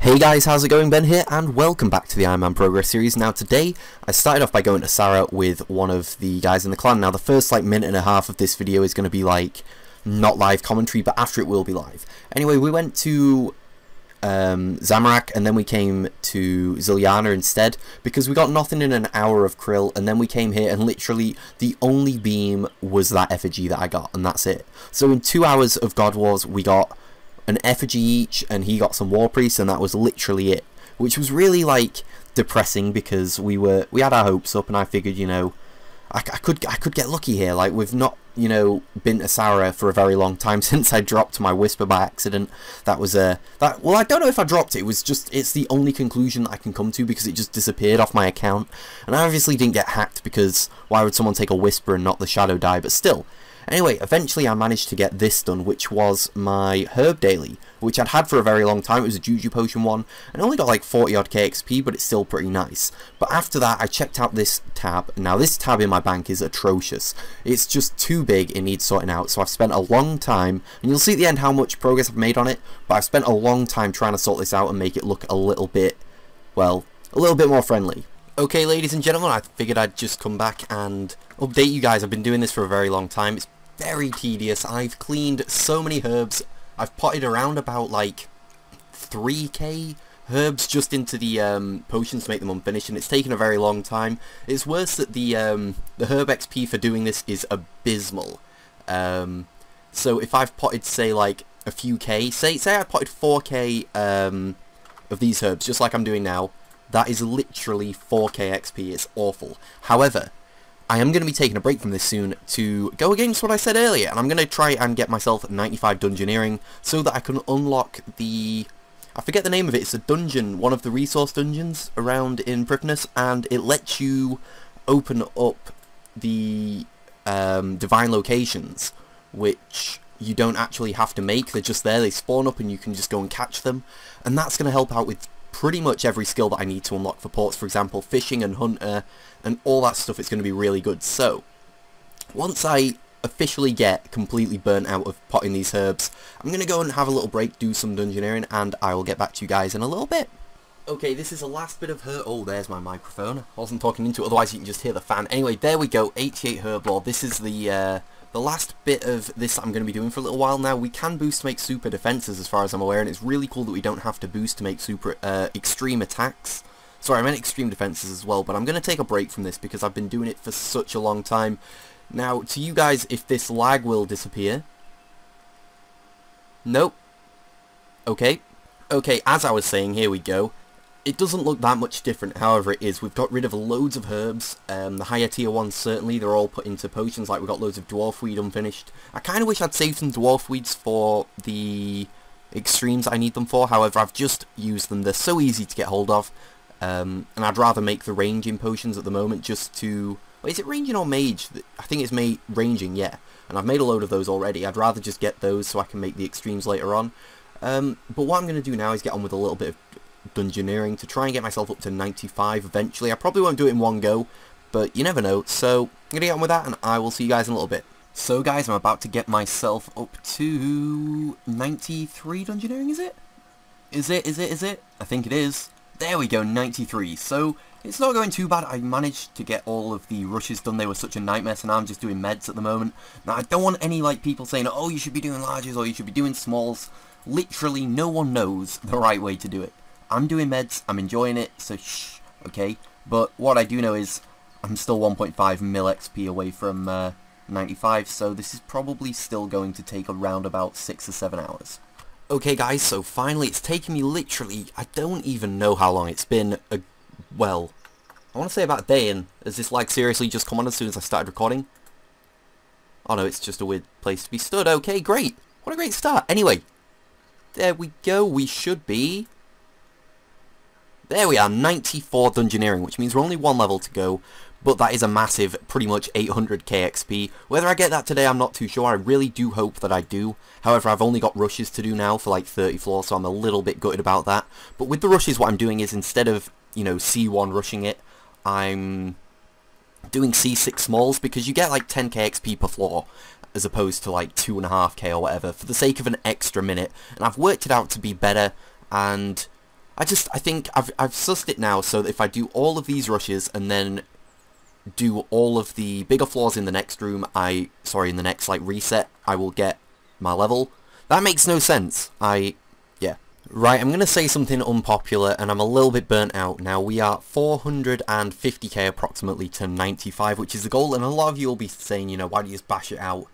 Hey guys, how's it going? Ben here, and welcome back to the Ironman Progress series. Now today, I started off by going to Sarah with one of the guys in the clan. Now the first minute and a half of this video is going to be not live commentary, but after it will be live. Anyway, we went to Zamorak, and then we came to Zilyana instead, because we got nothing in an hour of krill, and then we came here, and literally the only beam was that effigy that I got, and that's it. So in 2 hours of God Wars, we got an effigy each, and he got some war priests, and that was literally it, which was really depressing, because we had our hopes up, and I figured, I could get lucky here. We've not been to Sarah for a very long time since I dropped my whisper by accident. Well, I don't know if I dropped it. It's the only conclusion that I can come to, because it just disappeared off my account, and I obviously didn't get hacked, because why would someone take a whisper and not the shadow die? But still. Anyway, eventually I managed to get this done, which was my herb daily, which I'd had for a very long time. It was a Juju potion one, and I only got 40 odd KXP, but it's still pretty nice. But after that, I checked out this tab. Now this tab in my bank is atrocious. It's just too big, it needs sorting out, so I've spent a long time, and you'll see at the end how much progress I've made on it, but I've spent a long time trying to sort this out and make it look a little bit, well, a little bit more friendly. Okay, ladies and gentlemen, I figured I'd just come back and update you guys. I've been doing this for a very long time. It's very tedious. I've cleaned so many herbs. I've potted around about 3k herbs just into the potions to make them unfinished, and it's taken a very long time. It's worse that the herb XP for doing this is abysmal. So if I've potted, say, a few k, say I potted 4k of these herbs, just like I'm doing now, that is literally 4k XP. It's awful. However, I am going to be taking a break from this soon to go against what I said earlier, and I'm going to try and get myself 95 Dungeoneering so that I can unlock the... I forget the name of it. It's a dungeon, one of the resource dungeons around in Pripness, and it lets you open up the divine locations, which you don't actually have to make. They're just there. They spawn up and you can just go and catch them, and that's going to help out with pretty much every skill that I need to unlock for ports. For example, fishing and hunter and all that stuff. It's going to be really good. So once I officially get completely burnt out of potting these herbs, I'm going to go and have a little break, do some dungeoneering, and I will get back to you guys in a little bit. Okay, this is the last bit of herb... Oh, there's my microphone. I wasn't talking into it, otherwise you can just hear the fan. Anyway, there we go, 88 herblore. This is the last bit of this that I'm going to be doing for a little while now. We can boost to make super defenses as far as I'm aware, and it's really cool that we don't have to boost to make super extreme attacks. Sorry, I meant extreme defenses as well, but I'm going to take a break from this because I've been doing it for such a long time. Now, to you guys, if this lag will disappear... Nope. Okay. Okay, as I was saying, here we go. It doesn't look that much different, however it is. We've got rid of loads of herbs, the higher tier ones certainly, they're all put into potions, we've got loads of dwarf weed unfinished. I kind of wish I'd saved some dwarf weeds for the extremes I need them for, however I've just used them, they're so easy to get hold of, and I'd rather make the ranging potions at the moment just to... Wait, is it ranging or mage? I think it's ranging, yeah, and I've made a load of those already. I'd rather just get those so I can make the extremes later on. But what I'm going to do now is get on with a little bit of Dungeoneering to try and get myself up to 95 eventually. I probably won't do it in one go, but you never know. So I'm going to get on with that, and I will see you guys in a little bit. So guys, I'm about to get myself up to 93 Dungeoneering, is it? Is it? I think it is. There we go, 93. So it's not going too bad. I managed to get all of the rushes done. They were such a nightmare, so now I'm just doing meds at the moment. Now I don't want any people saying, oh, you should be doing larges or you should be doing smalls. Literally no one knows the right way to do it. I'm doing meds, I'm enjoying it, so shh, okay? But what I do know is I'm still 1.5 mil XP away from 95, so this is probably still going to take around about 6 or 7 hours. Okay guys, so finally it's taken me literally, I don't even know how long it's been, well, I want to say about a day, and has this seriously just come on as soon as I started recording? Oh no, it's just a weird place to be stood. Okay, great. What a great start. Anyway, there we go, we should be... There we are, 94 Dungeoneering, which means we're only one level to go, but that is a massive, pretty much 800k XP. Whether I get that today, I'm not too sure. I really do hope that I do. However, I've only got rushes to do now for 30 floors, so I'm a little bit gutted about that. But with the rushes, what I'm doing is instead of, C1 rushing it, I'm doing C6 smalls, because you get 10k XP per floor, as opposed to 2.5k or whatever, for the sake of an extra minute. And I've worked it out to be better, and I think I've sussed it now, so that if I do all of these rushes and then do all of the bigger floors in the next room, in the next, like, reset, I will get my level. That makes no sense. Yeah. Right, I'm going to say something unpopular, and I'm a little bit burnt out. Now, we are 450k approximately to 95, which is the goal, and a lot of you will be saying, you know, why do you just bash it out?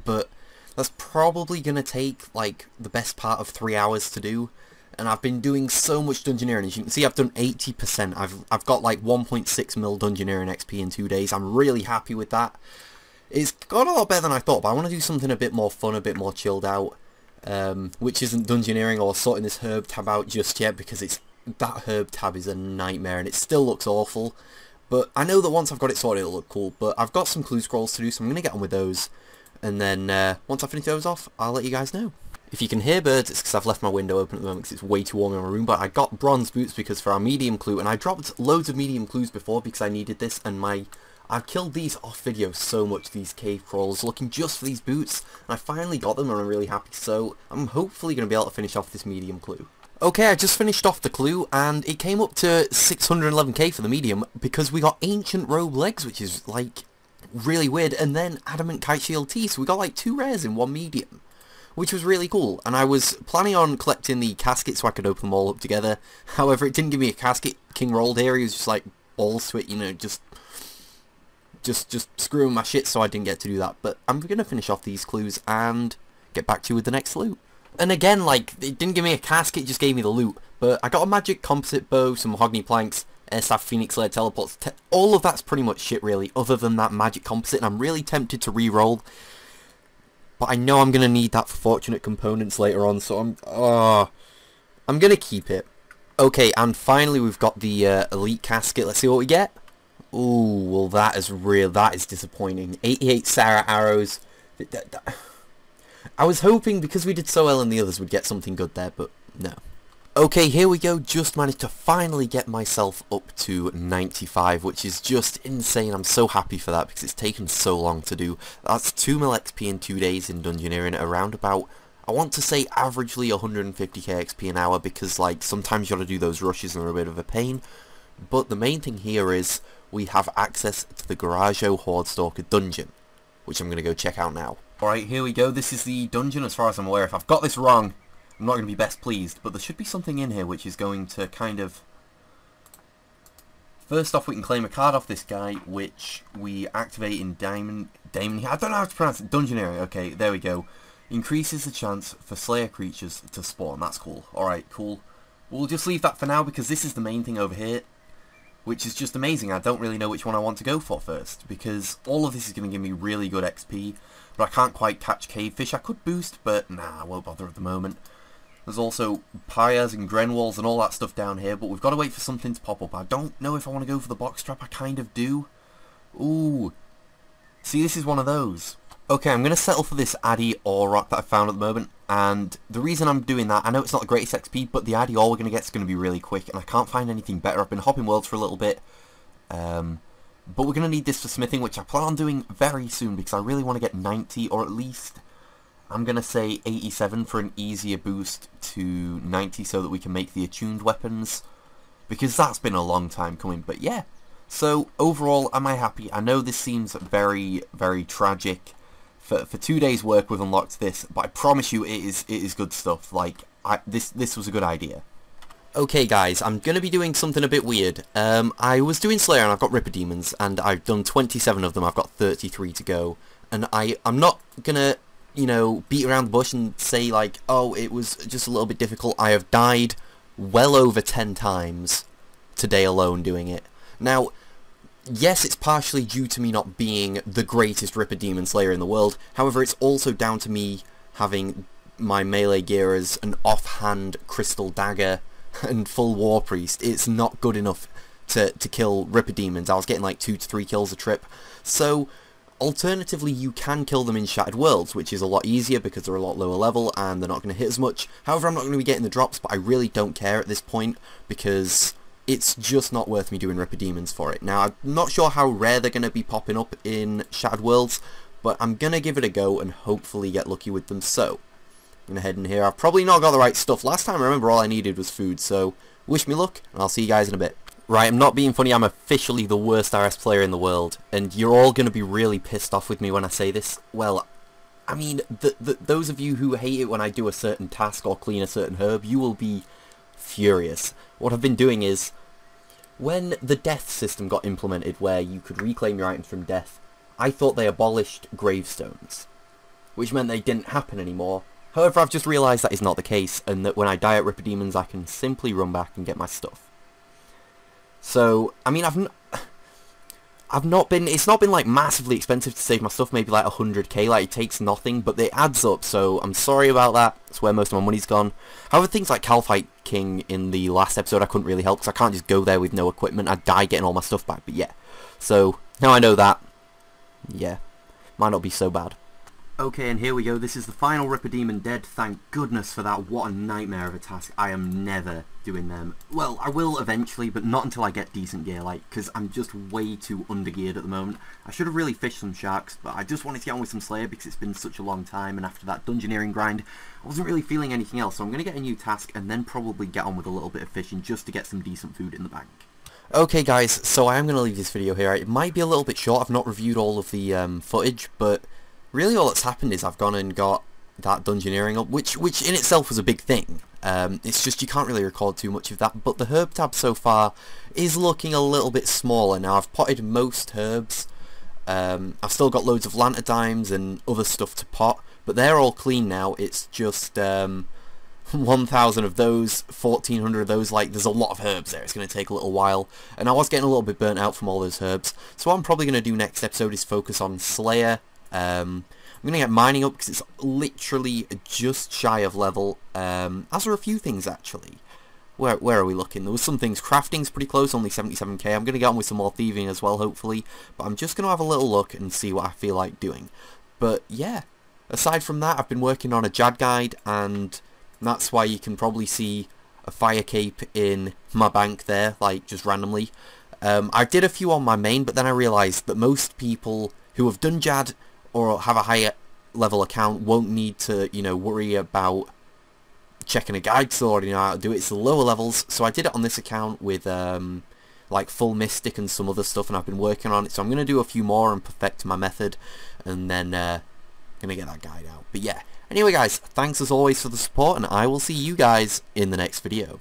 But that's probably going to take, like, the best part of 3 hours to do. And I've been doing so much Dungeoneering. As you can see, I've done 80%. I've got like 1.6 mil Dungeoneering XP in 2 days. I'm really happy with that. It's got a lot better than I thought, but I want to do something a bit more fun, a bit more chilled out. Which isn't Dungeoneering or sorting this herb tab out just yet, because that herb tab is a nightmare and it still looks awful. But I know that once I've got it sorted, it'll look cool. But I've got some clue scrolls to do, so I'm going to get on with those. And then once I finish those off, I'll let you guys know. If you can hear birds, it's because I've left my window open at the moment because it's way too warm in my room, but I got bronze boots because for our medium clue, and I dropped loads of medium clues before because I needed this, and I've killed these off video so much, these cave crawls, looking just for these boots, and I finally got them and I'm really happy, so I'm hopefully going to be able to finish off this medium clue. Okay, I just finished off the clue, and it came up to 611k for the medium because we got ancient robe legs, which is, like, really weird, and then adamant kite shield teeth, so we got, like, 2 rares in 1 medium, which was really cool. And I was planning on collecting the casket so I could open them all up together. However, it didn't give me a casket. King rolled here, he was just like balls to it, you know, just screwing my shit, so I didn't get to do that. But I'm gonna finish off these clues and get back to you with the next loot. And again, like, it didn't give me a casket, it just gave me the loot. But I got a magic composite bow, some mahogany planks, air staff, phoenix lair, teleports, all of that's pretty much shit really, other than that magic composite, and I'm really tempted to re-roll. But I know I'm going to need that for fortunate components later on, so I'm going to keep it. Okay, and finally we've got the elite casket. Let's see what we get. Ooh, well that is disappointing. 88 Sarah arrows. I was hoping, because we did so well in the others, we'd get something good there, but no. Okay, here we go. Just managed to finally get myself up to 95, which is just insane. I'm so happy for that because it's taken so long to do. That's 2 mil XP in 2 days in Dungeoneering, around about, I want to say averagely 150k XP an hour, because like sometimes you gotta do those rushes and they're a bit of a pain. But the main thing here is we have access to the Gorajo Hordestalker dungeon, which I'm gonna go check out now. Alright, here we go. This is the dungeon as far as I'm aware. If I've got this wrong, I'm not going to be best pleased, but there should be something in here which is going to kind of... First off, we can claim a card off this guy, which we activate in Diamond... I don't know how to pronounce it. Dungeoneering. Okay, there we go. Increases the chance for Slayer creatures to spawn. That's cool. Alright, cool. We'll just leave that for now, because this is the main thing over here, which is just amazing. I don't really know which one I want to go for first, because all of this is going to give me really good XP, but I can't quite catch cavefish. I could boost, but nah, I won't bother at the moment. There's also pyres and grenwalls and all that stuff down here, but we've got to wait for something to pop up. I don't know if I want to go for the box trap. I kind of do. Ooh. See, this is one of those. Okay, I'm going to settle for this Addy ore rock that I found at the moment, and the reason I'm doing that, I know it's not the greatest XP, but the Addy ore we're going to get is going to be really quick, and I can't find anything better. I've been hopping worlds for a little bit, but we're going to need this for smithing, which I plan on doing very soon, because I really want to get 90, or at least... I'm going to say 87 for an easier boost to 90 so that we can make the attuned weapons, because that's been a long time coming. But yeah, so overall, am I happy? I know this seems very, very tragic. For 2 days work we've unlocked this, but I promise you it is good stuff. Like, this was a good idea. Okay guys, I'm going to be doing something a bit weird. I was doing Slayer and I've got Ripper Demons, and I've done 27 of them. I've got 33 to go, and I'm not going to, you know, beat around the bush and say like, oh, it was just a little bit difficult. I have died well over 10 times today alone doing it. Now, yes, it's partially due to me not being the greatest Ripper Demon Slayer in the world. However, it's also down to me having my melee gear as an offhand Crystal Dagger and full War Priest. It's not good enough to kill Ripper Demons. I was getting like 2 to 3 kills a trip. So... alternatively, you can kill them in Shattered Worlds, which is a lot easier because they're a lot lower level and they're not going to hit as much. However, I'm not going to be getting the drops, but I really don't care at this point because it's just not worth me doing Ripper Demons for it. Now, I'm not sure how rare they're going to be popping up in Shattered Worlds, but I'm going to give it a go and hopefully get lucky with them. So, I'm going to head in here. I've probably not got the right stuff. Last time I remember all I needed was food, so wish me luck, and I'll see you guys in a bit. Right, I'm not being funny, I'm officially the worst RS player in the world, and you're all going to be really pissed off with me when I say this. Well, I mean, those of you who hate it when I do a certain task or clean a certain herb, you will be furious. What I've been doing is, when the death system got implemented where you could reclaim your items from death, I thought they abolished gravestones, which meant they didn't happen anymore. However, I've just realised that is not the case, and that when I die at Ripper Demons I can simply run back and get my stuff. So, I mean, it's not been like massively expensive to save my stuff, maybe like 100k, like it takes nothing, but it adds up, so I'm sorry about that. That's where most of my money's gone. However, things like Calfight King in the last episode I couldn't really help, because I can't just go there with no equipment. I'd die getting all my stuff back, but yeah. So, now I know that, yeah, might not be so bad. Okay, and here we go. This is the final Ripper Demon dead. Thank goodness for that. What a nightmare of a task. I am never doing them. Well, I will eventually, but not until I get decent gear, like, because I'm just way too undergeared at the moment. I should have really fished some sharks, but I just wanted to get on with some Slayer because it's been such a long time, and after that Dungeoneering grind, I wasn't really feeling anything else, so I'm going to get a new task and then probably get on with a little bit of fishing just to get some decent food in the bank. Okay guys, so I am going to leave this video here. It might be a little bit short. I've not reviewed all of the footage, but really all that's happened is I've gone and got that Dungeoneering up, which in itself was a big thing. It's just you can't really record too much of that, but the herb tab so far is looking a little bit smaller. Now I've potted most herbs. I've still got loads of lanterdimes and other stuff to pot, but they're all clean now. It's just 1,000 of those, 1,400 of those. Like, there's a lot of herbs there. It's going to take a little while, and I was getting a little bit burnt out from all those herbs. So what I'm probably going to do next episode is focus on Slayer. I'm going to get mining up because it's literally just shy of level, as are a few things actually. Where are we looking? There was some things. Crafting's pretty close, only 77k. I'm going to get on with some more thieving as well, hopefully. But I'm just going to have a little look and see what I feel like doing. But yeah, aside from that, I've been working on a Jad guide, and that's why you can probably see a fire cape in my bank there, like just randomly. I did a few on my main, but then I realised that most people who have done Jad or have a higher level account won't need to, you know, worry about checking a guide sword, you know how to do it. It's the lower levels, so I did it on this account with like full mystic and some other stuff, and I've been working on it, so I'm going to do a few more and perfect my method, and then going to get that guide out. But yeah, anyway guys, thanks as always for the support, and I will see you guys in the next video.